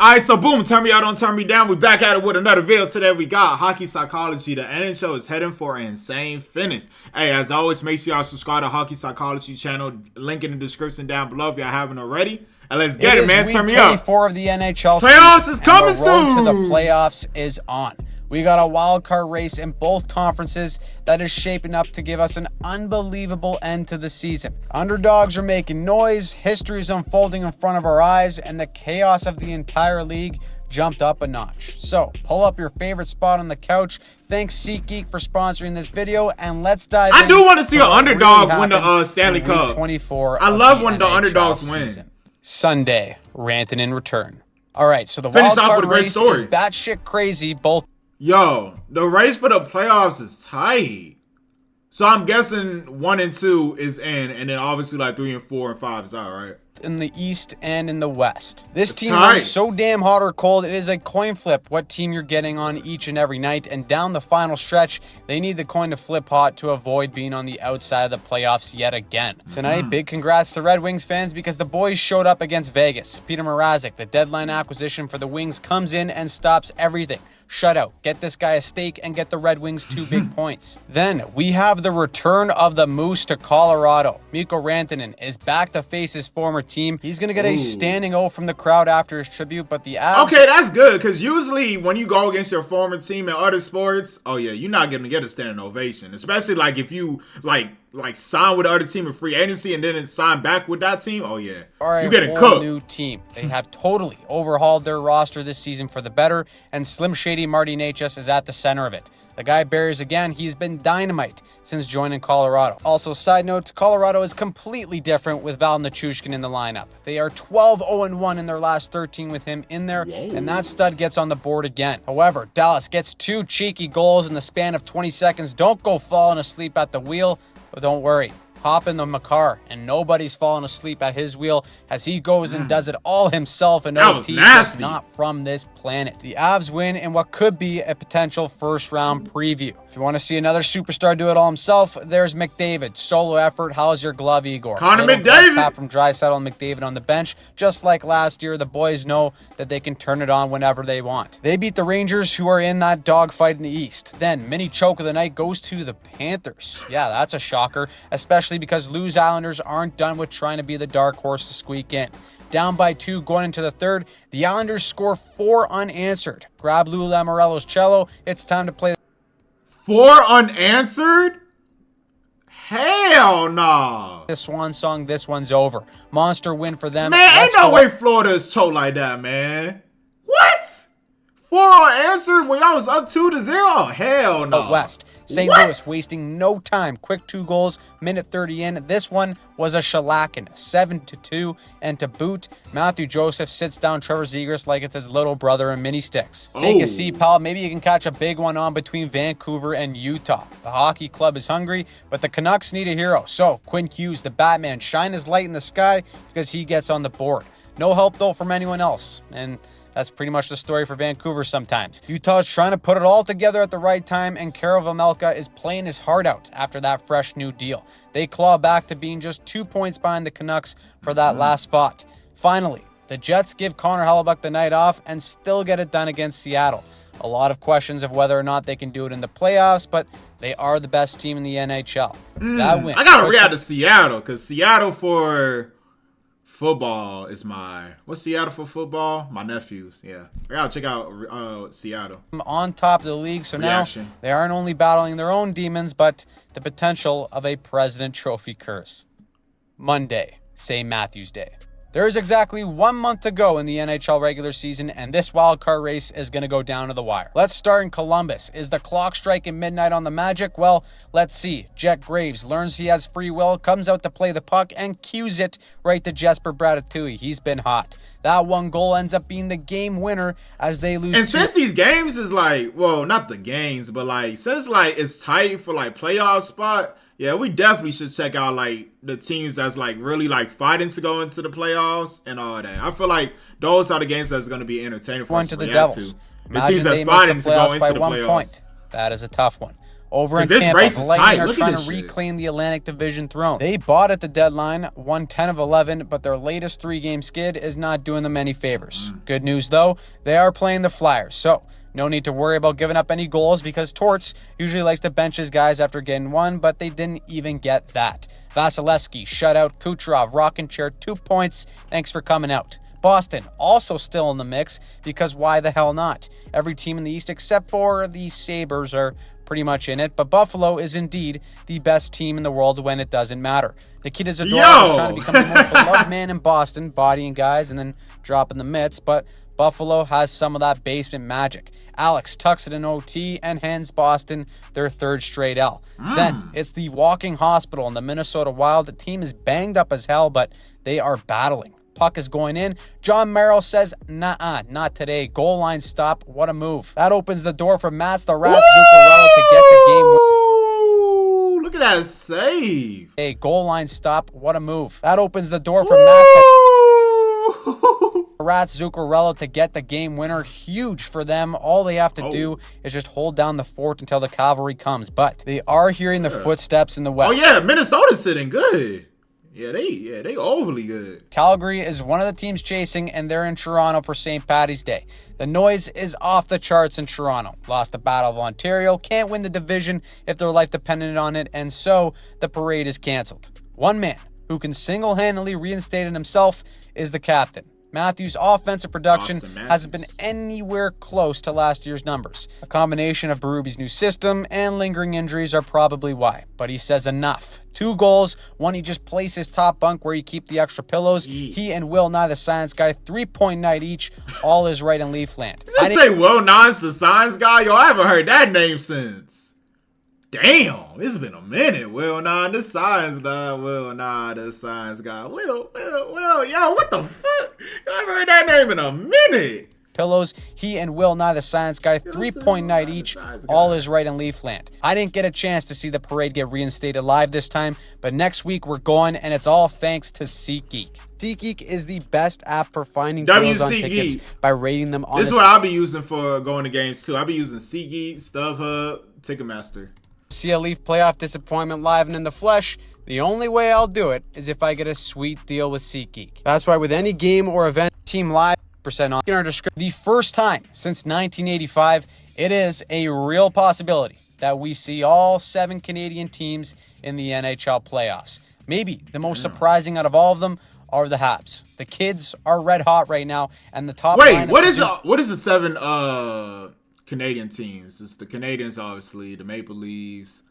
Alright, so boom, turn me out, don't turn me down. We back at it with another video. Today we got hockey psychology. The NHL is heading for an insane finish. Hey, as always, make sure y'all subscribe to Hockey Psychology channel. Link in the description down below if y'all haven't already. And let's get it, man. Turn me up. Week 24 of the NHL playoffs season, is coming soon. The road to the playoffs is on. We got a wild card race in both conferences that is shaping up to give us an unbelievable end to the season. Underdogs are making noise, history is unfolding in front of our eyes, and the chaos of the entire league jumped up a notch. So pull up your favorite spot on the couch. Thanks SeatGeek for sponsoring this video, and let's dive in. I do want to see an underdog win the Stanley Cup. 24. I love when the underdogs win. Sunday, ranting in return. All right, so the finish wild off card with a great race story. is batshit crazy. Both. Yo, the race for the playoffs is tight. So I'm guessing 1 and 2 is in, and then obviously like 3 and 4 and 5 is out, right? In the East and in the West. This team tight. runs so damn hot or cold, it is a coin flip what team you're getting on each and every night. And down the final stretch, they need the coin to flip hot to avoid being on the outside of the playoffs yet again. Tonight, big congrats to Red Wings fans because the boys showed up against Vegas. Peter Mrazek, the deadline acquisition for the Wings, comes in and stops everything. Shutout. Get this guy a steak and get the Red Wings 2 big points. Then we have the return of the Moose to Colorado. Mikko Rantanen is back to face his former team. He's going to get a standing O from the crowd after his tribute, but the Avs... Okay, that's good, because usually when you go against your former team in other sports, oh yeah, you're not going to get a standing ovation. Especially like if you like sign with the other team in free agency and then sign back with that team, oh yeah, you get a cooked. New team. They have totally overhauled their roster this season for the better, and Slim Shady Marty Necas is at the center of it. The guy bears again, he's been dynamite since joining Colorado. Also, side note, Colorado is completely different with Val Nichushkin in the lineup. They are 12-0-1 in their last 13 with him in there, and that stud gets on the board again. However, Dallas gets 2 cheeky goals in the span of 20 seconds. Don't go falling asleep at the wheel, but don't worry. Hop in the Makar, and nobody's falling asleep at his wheel as he goes and does it all himself in OT, just not from this planet. The Avs win in what could be a potential first-round preview. If you want to see another superstar do it all himself, there's McDavid. Solo effort. How's your glove, Igor? Connor McDavid. Tap from Draisaitl and McDavid on the bench. Just like last year, the boys know that they can turn it on whenever they want. They beat the Rangers, who are in that dogfight in the East. Then, mini choke of the night goes to the Panthers. Yeah, that's a shocker, especially because Lose Islanders aren't done with trying to be the dark horse to squeak in. Down by 2 going into the third, the Islanders score 4 unanswered. Grab Lou Lamoriello's cello. It's time to play. 4 unanswered? Hell nah. The swan song, this one's over. Monster win for them. Man, ain't no way Florida is choked like that, man. What? 4 unanswered when y'all was up 2-0? Hell no. West. St. Louis wasting no time. Quick 2 goals, minute 30 in. This one was a shellacking, 7-2. And to boot, Matthew Joseph sits down Trevor Zegras like it's his little brother in mini sticks. Take a seat, pal. Maybe you can catch a big one on between Vancouver and Utah. The hockey club is hungry, but the Canucks need a hero. So Quinn Hughes, the Batman, shine his light in the sky because he gets on the board. No help, though, from anyone else. And that's pretty much the story for Vancouver sometimes. Utah's trying to put it all together at the right time, and Karel Vejmelka is playing his heart out after that fresh new deal. They claw back to being just 2 points behind the Canucks for that last spot. Finally, the Jets give Connor Hellebuyck the night off and still get it done against Seattle. A lot of questions of whether or not they can do it in the playoffs, but they are the best team in the NHL. That win. I gotta react to Seattle, because Seattle for football is what's Seattle for football? My nephews, yeah. I gotta check out Seattle. On top of the league, so now they aren't only battling their own demons, but the potential of a President Trophy curse. Monday, St. Matthew's Day. There is exactly 1 month to go in the NHL regular season, and this wild card race is going to go down to the wire. Let's start in Columbus. Is the clock striking midnight on the Magic? Well, let's see. Jet Graves learns he has free will, comes out to play the puck, and cues it right to Jesper Bradatui. He's been hot. That 1 goal ends up being the game winner as they lose. And since these games is like, well, not the games, but like since like it's tight for like playoff spot, yeah, we definitely should check out like the teams that's like really like fighting to go into the playoffs and all that. I feel like those are the games that's going to be entertaining for us to react to. The teams that's fighting to go into the playoffs. That is a tough one. Over in 'Cause this Tampa, race the is Lightning tight. are Look at trying this to shit. reclaim the Atlantic Division throne. They bought at the deadline, won 10 of 11, but their latest 3-game skid is not doing them any favors. Good news, though, they are playing the Flyers, so no need to worry about giving up any goals because Torts usually likes to bench his guys after getting one, but they didn't even get that. Vasilevsky shut out Kucherov, rocking chair 2 points. Thanks for coming out. Boston also still in the mix because why the hell not? Every team in the East except for the Sabres are pretty much in it, but Buffalo is indeed the best team in the world when it doesn't matter. Nikita Zadorov is trying to become the most beloved man in Boston, bodying guys and then dropping the mitts, but Buffalo has some of that basement magic. Alex tucks it in OT and hands Boston their 3rd straight L. Then it's the walking hospital in the Minnesota Wild. The team is banged up as hell, but they are battling. Puck is going in. John Merrill says, nah, not today. Goal line stop. What a move. That opens the door for Mats the Rat Zuccarello to get the game. Look at that save. Hey, goal line stop. What a move. That opens the door for Mats the Rat Zuccarello to get the game winner. Huge for them. All they have to do is just hold down the fort until the cavalry comes. But they are hearing the footsteps in the west. Oh yeah, Minnesota's sitting good. Yeah, they overly good. Calgary is one of the teams chasing, and they're in Toronto for St. Paddy's Day. The noise is off the charts in Toronto. Lost the Battle of Ontario, can't win the division if their life depended on it, and so the parade is canceled. One man who can single-handedly reinstate it himself is the captain. Matthews' offensive production hasn't been anywhere close to last year's numbers. A combination of Berube's new system and lingering injuries are probably why. But he says enough. 2 goals, one he just placed his top bunk where you keep the extra pillows. He and Will Nye, the science guy, 3-point night each. All is right in Leafland. Did you say Will Nye's the science guy? Yo, I haven't heard that name since. Damn, it's been a minute. Will Nye the science guy. Will Nye the science guy. Will, yo, what the fuck? I haven't heard that name in a minute. Pillows, he and Will Nye, the science guy, 3-point night each. All is right in Leafland. I didn't get a chance to see the parade get reinstated live this time, but next week we're going, and it's all thanks to SeatGeek. SeatGeek is the best app for finding deals on tickets by rating them on. This is what I'll be using for going to games too. I'll be using SeatGeek, StubHub, Ticketmaster. See a Leaf playoff disappointment live and in the flesh, the only way I'll do it is if I get a sweet deal with SeatGeek. That's why with any game or event, team live % off in our description. The first time since 1985, it is a real possibility that we see all 7 Canadian teams in the NHL playoffs. Maybe the most surprising out of all of them are the Habs. The kids are red hot right now, and the top. Wait, what is the 7 Canadian teams? It's the Canadians, obviously, the Maple Leafs.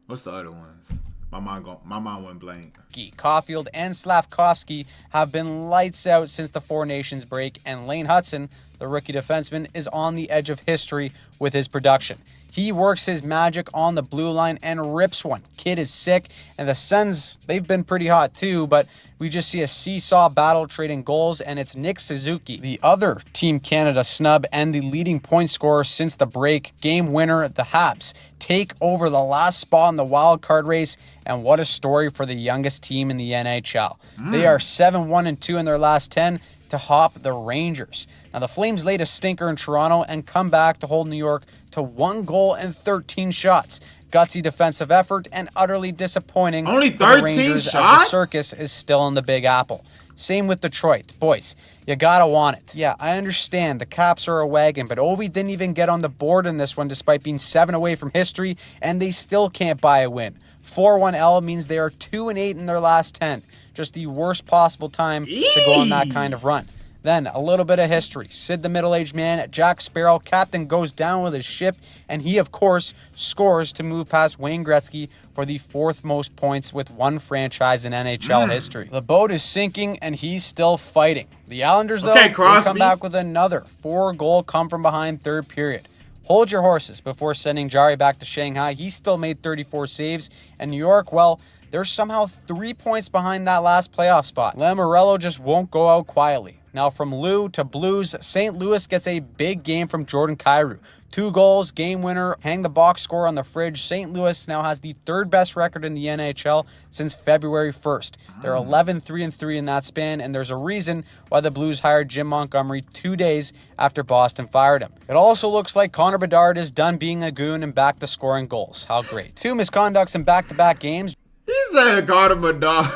What's the other ones? My mind went blank. Caulfield and Slavkovsky have been lights out since the Four Nations break, and Lane Hudson, the rookie defenseman, is on the edge of history with his production. He works his magic on the blue line and rips one. Kid is sick, and the Sens, they've been pretty hot too, but we just see a seesaw battle trading goals, and it's Nick Suzuki, the other Team Canada snub and the leading point scorer since the break. Game winner, the Habs take over the last spot in the wild card race, and what a story for the youngest team in the NHL. They are 7-1-2 in their last 10 to hop the Rangers. Now, the Flames laid a stinker in Toronto and come back to hold New York to 1 goal and 13 shots. Gutsy defensive effort and utterly disappointing. Only for the 13 Rangers shots? as the circus is still in the Big Apple. Same with Detroit. Boys, you gotta want it. Yeah, I understand the Caps are a wagon, but Ovi didn't even get on the board in this one despite being 7 away from history, and they still can't buy a win. 4-1-L means they are 2-8 in their last 10. Just the worst possible time to go on that kind of run. Then, a little bit of history. Sid the middle-aged man, Jack Sparrow, captain, goes down with his ship, and he, of course, scores to move past Wayne Gretzky for the 4th most points with one franchise in NHL history. The boat is sinking, and he's still fighting. The Islanders, though, they come back with another 4-goal come-from-behind third period. Hold your horses before sending Jari back to Shanghai. He still made 34 saves, and New York, well, they're somehow 3 points behind that last playoff spot. Lamoriello just won't go out quietly. Now from Lou to Blues, St. Louis gets a big game from Jordan Kyrou. 2 goals, game winner, hang the box score on the fridge. St. Louis now has the 3rd best record in the NHL since February 1st. They're 11-3-3 in that span, and there's a reason why the Blues hired Jim Montgomery 2 days after Boston fired him. It also looks like Connor Bedard is done being a goon and back to scoring goals. How great. 2 misconducts in back-to-back games. He said Connor Bedard.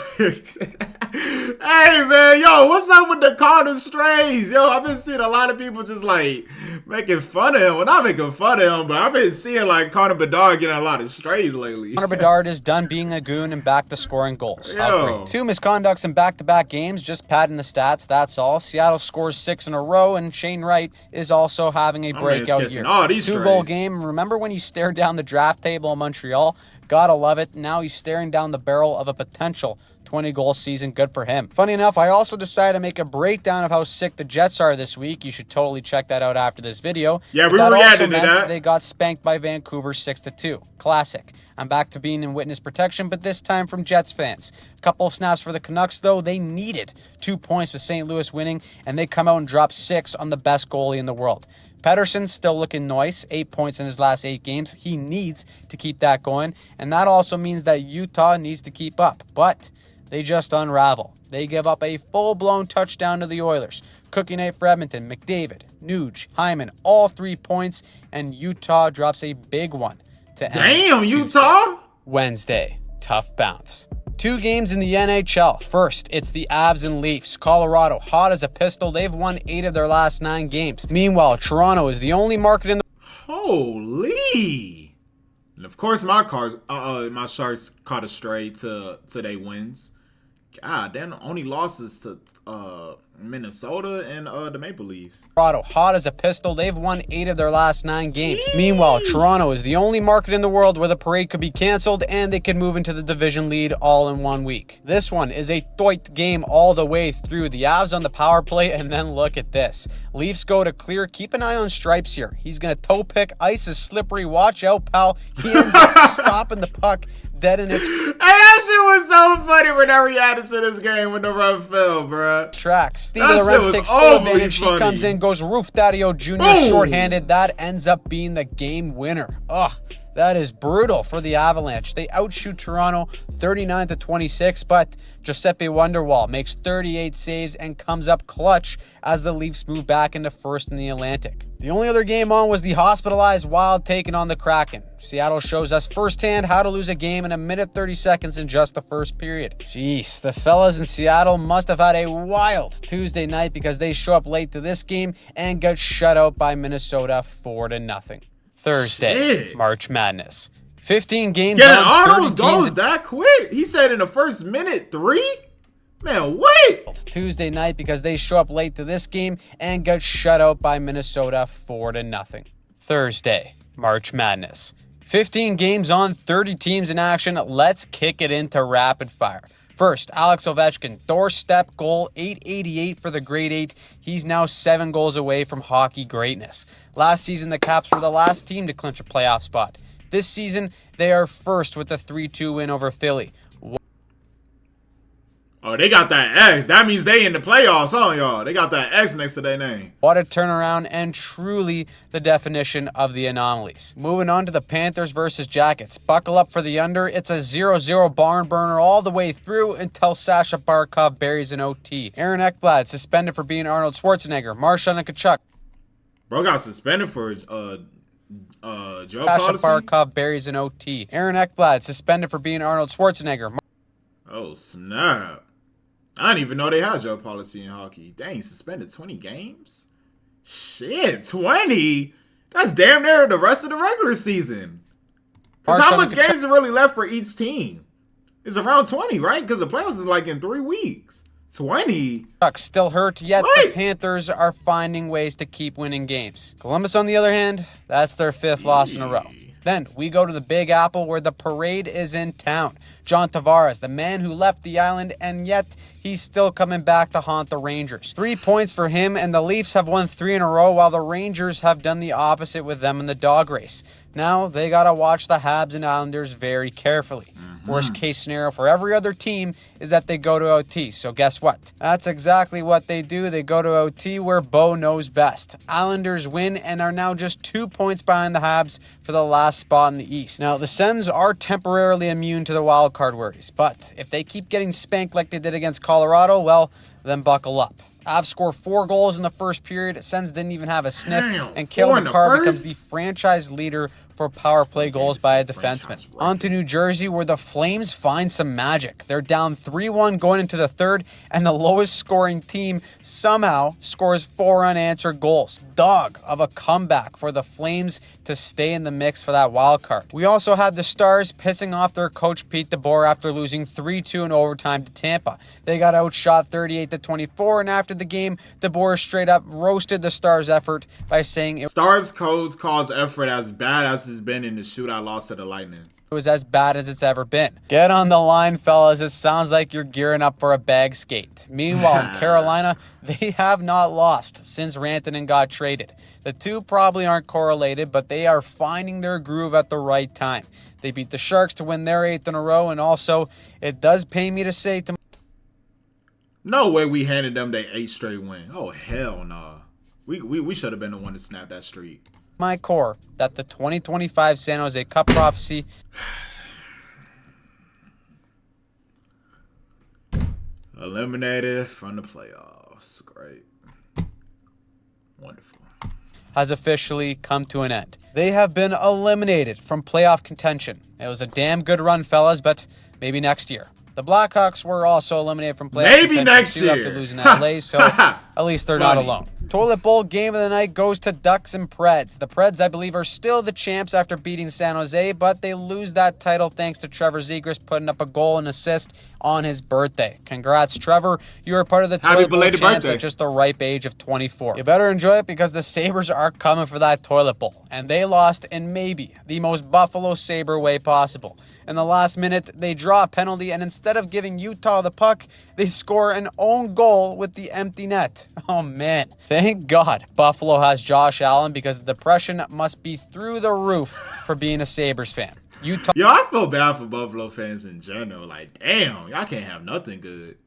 Hey, man, yo, what's up with the Connor strays? Yo, I've been seeing a lot of people just, like, making fun of him. Well, not making fun of him, but I've been seeing, like, Connor Bedard getting a lot of strays lately. Connor Bedard is done being a goon and back to scoring goals. Yo. 2 misconducts in back-to-back games, just padding the stats, that's all. Seattle scores 6 in a row, and Shane Wright is also having a breakout year. 2-goal game. Remember when he stared down the draft table in Montreal? Gotta love it. Now he's staring down the barrel of a potential 20-goal season. Good for him. Funny enough, I also decided to make a breakdown of how sick the Jets are this week. You should totally check that out after this video. Yeah, we reacted to that. They got spanked by Vancouver 6-2. Classic. I'm back to being in witness protection, but this time from Jets fans. A couple of snaps for the Canucks, though. They needed 2 points with St. Louis winning, and they come out and drop 6 on the best goalie in the world. Pettersson's still looking nice, 8 points in his last 8 games. He needs to keep that going, and that also means that Utah needs to keep up. But they just unravel. They give up a full-blown touchdown to the Oilers. Cookie night for Edmonton, McDavid, Nuge, Hyman, all 3 points, and Utah drops a big one to Damn, Utah! Wednesday, tough bounce. 2 games in the NHL. First, it's the Avs and Leafs. Colorado, hot as a pistol. They've won 8 of their last 9 games. Meanwhile, Toronto is the only market in the... Holy! And of course, my Sharks caught a stray to they wins. God, damn, only losses to Minnesota and the Maple Leafs. Colorado, hot as a pistol. They've won 8 of their last 9 games. Meanwhile, Toronto is the only market in the world where the parade could be canceled and they could move into the division lead all in 1 week. This one is a tight game all the way through. The Avs on the power play, and then look at this. Leafs go to clear. Keep an eye on Stripes here. He's going to toe pick. Ice is slippery. Watch out, pal. He ends up stopping the puck dead in its... Hey, that shit was so funny when I reacted to this game when the ref fell, bruh. Tracks. Steve Lorenz takes full advantage. He comes in, goes Roof Daddy-O Jr. shorthanded. That ends up being the game winner. Ugh. That is brutal for the Avalanche. They outshoot Toronto 39-26, but Giuseppe Wonderwall makes 38 saves and comes up clutch as the Leafs move back into first in the Atlantic. The only other game on was the hospitalized Wild taking on the Kraken. Seattle shows us firsthand how to lose a game in 1:30 in just the first period. Jeez, the fellas in Seattle must have had a wild Tuesday night because they show up late to this game and get shut out by Minnesota 4-0. Thursday, Shit. March Madness. 15 games Getting on, all those 30 goals teams. that quick? He said in the first minute, 3? Man, wait. Tuesday night because they show up late to this game and get shut out by Minnesota 4-0. Thursday, March Madness. 15 games on, 30 teams in action. Let's kick it into rapid fire. First, Alex Ovechkin, doorstep goal, 888 for the grade 8. He's now 7 goals away from hockey greatness. Last season, the Caps were the last team to clinch a playoff spot. This season, they are first with a 3-2 win over Philly. Oh, they got that X. That means they in the playoffs, huh, y'all? They got that X next to their name. What a turnaround, and truly the definition of the anomalies. Moving on to the Panthers versus Jackets. Buckle up for the under. It's a 0-0 barn burner all the way through until Sasha Barkov buries an OT. Aaron Ekblad suspended for being Arnold Schwarzenegger. Marchand and Tkachuk. Bro got suspended for Joe Sasha Barkov buries an OT. Aaron Ekblad suspended for being Arnold Schwarzenegger. Oh, snap. I didn't even know they had Joe policy in hockey. Dang, suspended 20 games? Shit, 20? That's damn near the rest of the regular season. Because how much games are really left for each team? It's around 20, right? Because the playoffs is like in 3 weeks. 20? Still hurt, yet the Panthers are finding ways to keep winning games. Columbus, on the other hand, that's their 5th loss in a row. Then we go to the Big Apple where the parade is in town. John Tavares, the man who left the island, and yet he's still coming back to haunt the Rangers. 3 points for him, and the Leafs have won 3 in a row while the Rangers have done the opposite with them in the dog race. Now they got to watch the Habs and Islanders very carefully. Worst case scenario for every other team is that they go to OT. So guess what? That's exactly what they do. They go to OT where Bo knows best. Islanders win and are now just 2 points behind the Habs for the last spot in the East. Now, the Sens are temporarily immune to the wild card worries, but if they keep getting spanked like they did against Colorado, well, then buckle up. Avs score 4 goals in the first period. Sens didn't even have a sniff, and Cale Makar becomes the franchise leader for power play goals by a defenseman. On to New Jersey, where the Flames find some magic. They're down 3-1 going into the third, and the lowest scoring team somehow scores 4 unanswered goals. Dog of a comeback for the Flames to stay in the mix for that wild card. We also had the Stars pissing off their coach Pete DeBoer after losing 3-2 in overtime to Tampa. They got outshot 38-24, and after the game, DeBoer straight up roasted the Stars' effort by saying Stars coach calls effort as bad as it's been in the shootout loss to the Lightning. It was as bad as it's ever been. Get on the line, fellas. It sounds like you're gearing up for a bag skate. Meanwhile, in Carolina, they have not lost since Rantanen got traded. The two probably aren't correlated, but they are finding their groove at the right time. They beat the Sharks to win their 8th in a row, and also, it does pain me to say to... No way we handed them their 8th straight win. Oh, hell no. We should have been the one to snap that streak. My core that the 2025 San Jose Cup prophecy eliminated from the playoffs. Great. Wonderful. has officially come to an end. They have been eliminated from playoff contention. It was a damn good run, fellas, but maybe next year. The Blackhawks were also eliminated from playoff maybe contention next too year after losing to LA, so at least they're not alone. Toilet Bowl game of the night goes to Ducks and Preds. The Preds, I believe, are still the champs after beating San Jose, but they lose that title thanks to Trevor Zegras putting up a goal and assist on his birthday. Congrats, Trevor. You are part of the Toilet Bowl champs at just the ripe age of 24. You better enjoy it because the Sabres are coming for that Toilet Bowl, and they lost in maybe the most Buffalo Sabre way possible. In the last minute, they draw a penalty, and instead of giving Utah the puck, they score an own goal with the empty net. Oh, man. Thank God Buffalo has Josh Allen because the depression must be through the roof for being a Sabres fan. Utah I feel bad for Buffalo fans in general. Like, damn, y'all can't have nothing good.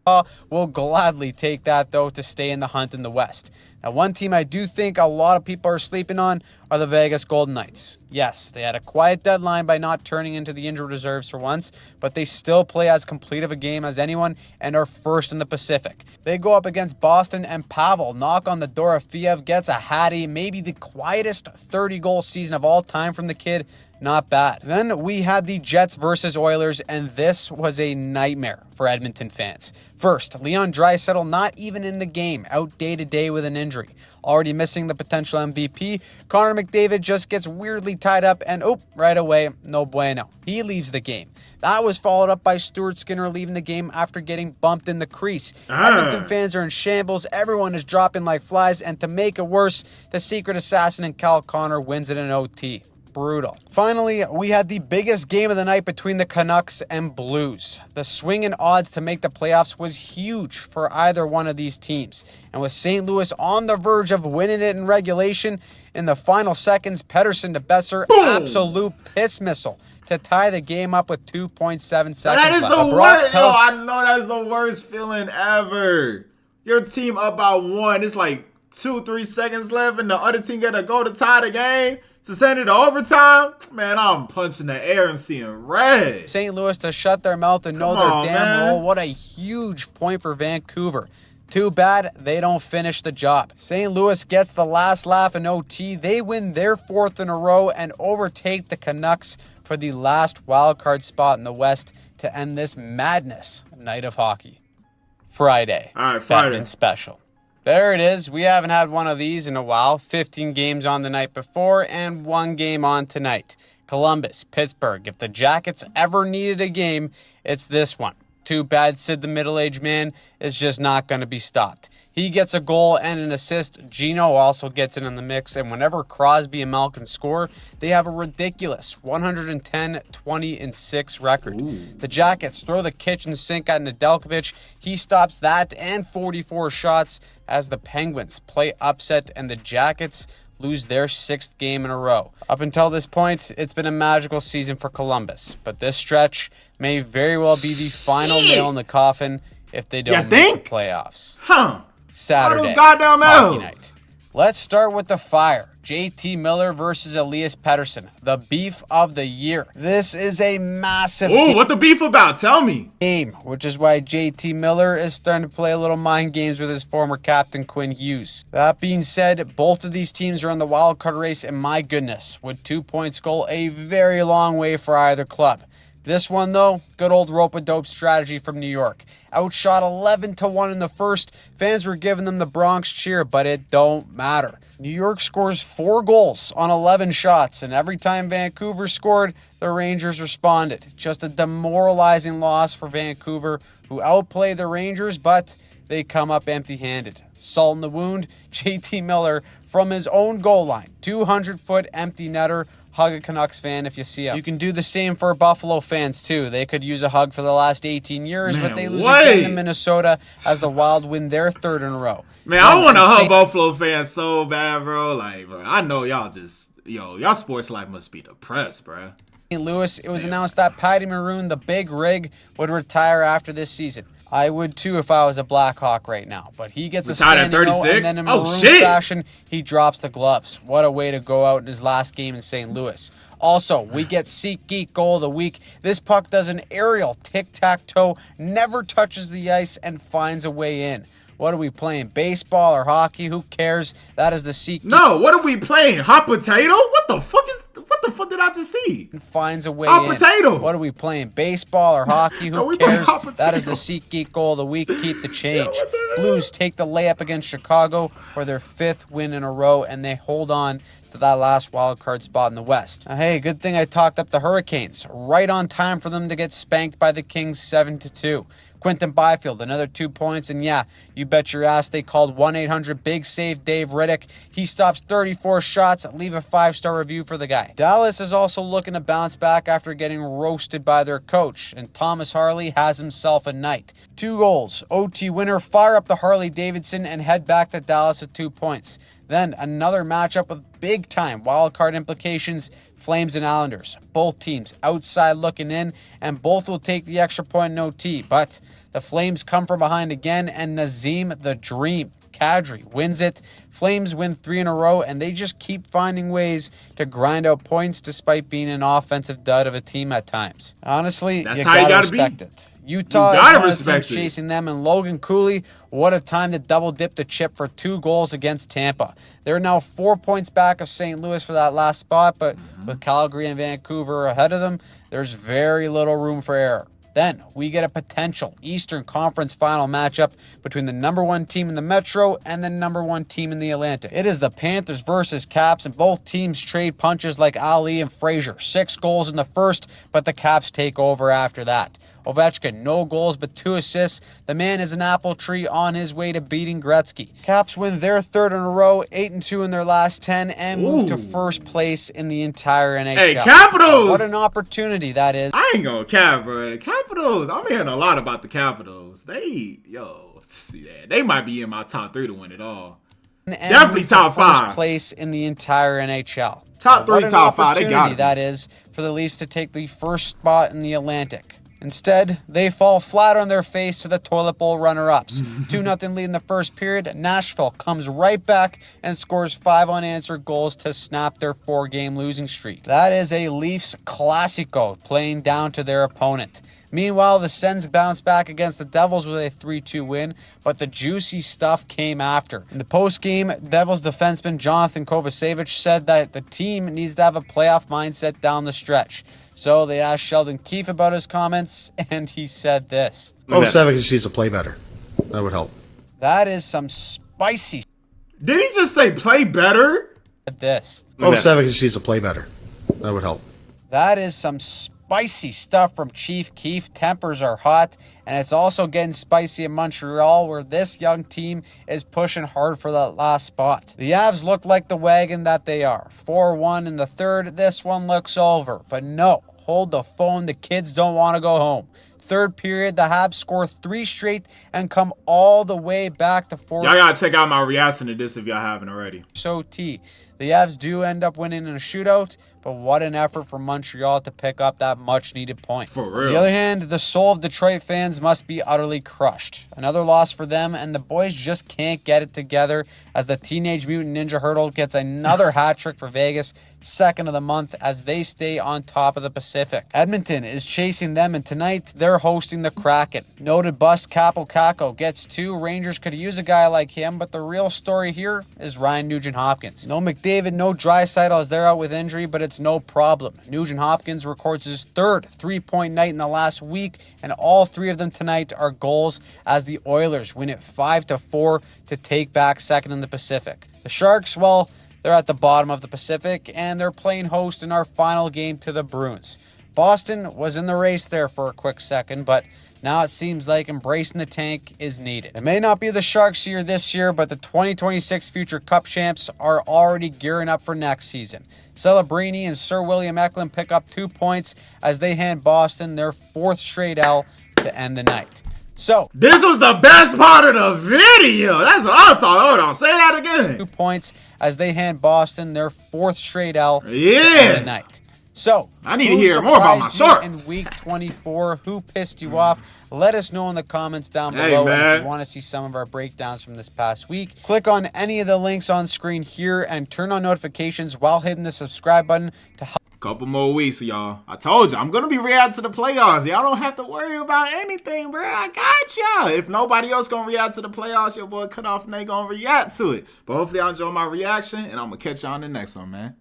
will gladly take that, though, to stay in the hunt in the West. Now, one team I do think a lot of people are sleeping on are the Vegas Golden Knights. Yes, they had a quiet deadline by not turning into the injured reserves for once, but they still play as complete of a game as anyone and are first in the Pacific. They go up against Boston, and Pavel knock on the door of Fiev, gets a hattie, maybe the quietest 30-goal season of all time from the kid. Not bad. Then we had the Jets versus Oilers, and this was a nightmare for Edmonton fans. First, Leon Draisaitl not even in the game, out day-to-day with an injury. Already missing the potential MVP, Connor McDavid just gets weirdly tied up, and right away, no bueno. He leaves the game. That was followed up by Stuart Skinner leaving the game after getting bumped in the crease. Edmonton fans are in shambles, everyone is dropping like flies, and to make it worse, the secret assassin in Cal Connor wins it in OT. Brutal. Finally, we had the biggest game of the night between the Canucks and Blues. The swing in odds to make the playoffs was huge for either one of these teams. And with St. Louis on the verge of winning it in regulation, in the final seconds, Pettersson to Besser, absolute piss missile to tie the game up with 2.7 seconds left. That is the worst. I know that's the worst feeling ever. Your team up by 1. It's like 2-3 seconds left, and the other team got to go to tie the game. To send it to overtime, man, I'm punching the air and seeing red. St. Louis to shut their mouth and know their damn role. What a huge point for Vancouver. Too bad they don't finish the job. St. Louis gets the last laugh in OT. They win their 4th in a row and overtake the Canucks for the last wildcard spot in the West to end this madness night of hockey. Friday. All right, Friday. Batman special. There it is. We haven't had one of these in a while. 15 games on the night before and 1 game on tonight. Columbus, Pittsburgh. If the Jackets ever needed a game, it's this one. Too bad Sid the middle-aged man is just not going to be stopped. He gets a goal and an assist. Gino also gets in the mix. And whenever Crosby and Malkin score, they have a ridiculous 110-20-6 record. The Jackets throw the kitchen sink at Nedeljkovic. He stops that and 44 shots as the Penguins play upset and the Jackets lose their 6th game in a row. Up until this point, it's been a magical season for Columbus, but this stretch may very well be the final nail in the coffin if they don't make the playoffs. Saturday, those goddamn hockey L's. night. Let's start with the fire. JT Miller versus Elias Pettersson, the beef of the year. This is a massive what the beef about? Tell me. game, which is why JT Miller is starting to play a little mind games with his former captain Quinn Hughes. That being said, both of these teams are in the wild card race, and my goodness, would 2 points go a very long way for either club. This one, though, good old rope-a-dope strategy from New York. Outshot 11-1 in the first. Fans were giving them the Bronx cheer, but it don't matter. New York scores 4 goals on 11 shots, and every time Vancouver scored, the Rangers responded. Just a demoralizing loss for Vancouver, who outplayed the Rangers, but they come up empty-handed. Salt in the wound, JT Miller from his own goal line. 200-foot empty netter. Hug a Canucks fan if you see him. You can do the same for Buffalo fans, too. They could use a hug for the last 18 years, but they lose again to Minnesota as the Wild win their 3rd in a row. Man, I want to hug Buffalo fans so bad, bro. Like, bro, I know y'all just, y'all sports life must be depressed, bro. St. Louis, it was announced that Patty Maroon, the big rig, would retire after this season. I would too if I was a Blackhawk right now. But he gets a standing O, and then in Maroon fashion, he drops the gloves. What a way to go out in his last game in St. Louis. Also, we get SeatGeek goal of the week. This puck does an aerial tic-tac-toe, never touches the ice, and finds a way in. What are we playing, baseball or hockey? Who cares? That is the SeatGeek. No, what are we playing, hot potato? What the fuck did I just see? Finds a way hot in. Potato. What are we playing, baseball or hockey? Who cares? That is the SeatGeek goal of the week. Keep the change. Blues take the layup against Chicago for their 5th win in a row, and they hold on to that last wild card spot in the West. Now, hey, good thing I talked up the Hurricanes. Right on time for them to get spanked by the Kings 7-2. Quinton Byfield, another 2 points, and yeah, you bet your ass they called 1-800-BIG-SAVE Dave Riddick. He stops 34 shots. Leave a 5-star review for the guy. Dallas is also looking to bounce back after getting roasted by their coach, and Thomas Harley has himself a night. 2 goals, OT winner, fire up the Harley-Davidson and head back to Dallas with 2 points. Then another matchup with big-time wildcard implications, Flames and Islanders. Both teams outside looking in, and both will take the extra point in OT. But the Flames come from behind again, and Nazem the Dream Kadri wins it. Flames win 3 in a row, and they just keep finding ways to grind out points despite being an offensive dud of a team at times. Honestly, that's you how gotta you respect it. Utah is one of the teams chasing them, and Logan Cooley, what a time to double dip the chip for 2 goals against Tampa. They're now 4 points back of St. Louis for that last spot, but with Calgary and Vancouver ahead of them, there's very little room for error. Then we get a potential Eastern Conference final matchup between the number 1 team in the Metro and the number 1 team in the Atlantic. It is the Panthers versus Caps, and both teams trade punches like Ali and Frazier. 6 goals in the first, but the Caps take over after that. Ovechkin, no goals but 2 assists. The man is an apple tree on his way to beating Gretzky. Caps win their 3rd in a row, 8-2 in their last 10, and move to first place in the entire NHL. Hey, Capitals! What an opportunity that is. I ain't gonna cap, bro. The Capitals, I'm hearing a lot about the Capitals. They might be in my top 3 to win it all. Definitely top 5. First place in the entire NHL. Top 3, top 5. They got it. That is for the Leafs to take the first spot in the Atlantic. Instead, they fall flat on their face to the toilet bowl runner-ups. 2-0 lead in the first period. Nashville comes right back and scores 5 unanswered goals to snap their 4-game losing streak. That is a Leafs Classico playing down to their opponent. Meanwhile, the Sens bounce back against the Devils with a 3-2 win, but the juicy stuff came after. In the post-game, Devils defenseman Jonathan Kovacevic said that the team needs to have a playoff mindset down the stretch. So they asked Sheldon Keefe about his comments, and he said this. Kovacevic just needs to play better. That would help. That is some spicy. Did he just say play better? This. Kovacevic just needs to play better. That would help. That is some spicy stuff from Chief Keefe. Tempers are hot, and it's also getting spicy in Montreal, where this young team is pushing hard for that last spot. The Avs look like the wagon that they are. 4-1 in the 3rd. This one looks over, but no. Hold the phone. The kids don't want to go home. 3rd period, the Habs score 3 straight and come all the way back to 4. Y'all gotta check out my reaction to this if y'all haven't already. OT. The Avs do end up winning in a shootout, but what an effort for Montreal to pick up that much-needed point. For real. On the other hand, the soul of Detroit fans must be utterly crushed. Another loss for them, and the boys just can't get it together as the Teenage Mutant Ninja Turtle gets another hat trick for Vegas, second of the month, as they stay on top of the Pacific. Edmonton is chasing them, and tonight they're hosting the Kraken. Noted bust Capo Caco gets 2. Rangers could use a guy like him, but the real story here is Ryan Nugent-Hopkins. No McDavid, no Draisaitl as they're out with injury, but it's no problem. Nugent-Hopkins records his 3rd 3-point night in the last week, and all 3 of them tonight are goals as the Oilers win it 5-4 to take back second in the Pacific. The Sharks, well, they're at the bottom of the Pacific, and they're playing host in our final game to the Bruins. Boston was in the race there for a quick second, but now it seems like embracing the tank is needed. It may not be the Sharks' year this year, but the 2026 future Cup champs are already gearing up for next season. Celebrini and Sir William Eklund pick up 2 points as they hand Boston their 4th straight L to end the night. So, this was the best part of the video. That's what I'm talking. Hold on, say that again. 2 points as they hand Boston their 4th straight L to end the Yeah. night. So, I need to who hear more about my surprised you Sharks. in week 24? Who pissed you off? Let us know in the comments down Hey, below. And man. if you want to see some of our breakdowns from this past week, click on any of the links on screen here and turn on notifications while hitting the subscribe button to help. Couple more weeks, y'all. I told you, I'm going to be react to the playoffs. Y'all don't have to worry about anything, bro. I got y'all. If nobody else going to react to the playoffs, your boy CutOffNate going to react to it. But hopefully y'all enjoy my reaction, and I'm going to catch y'all on the next one, man.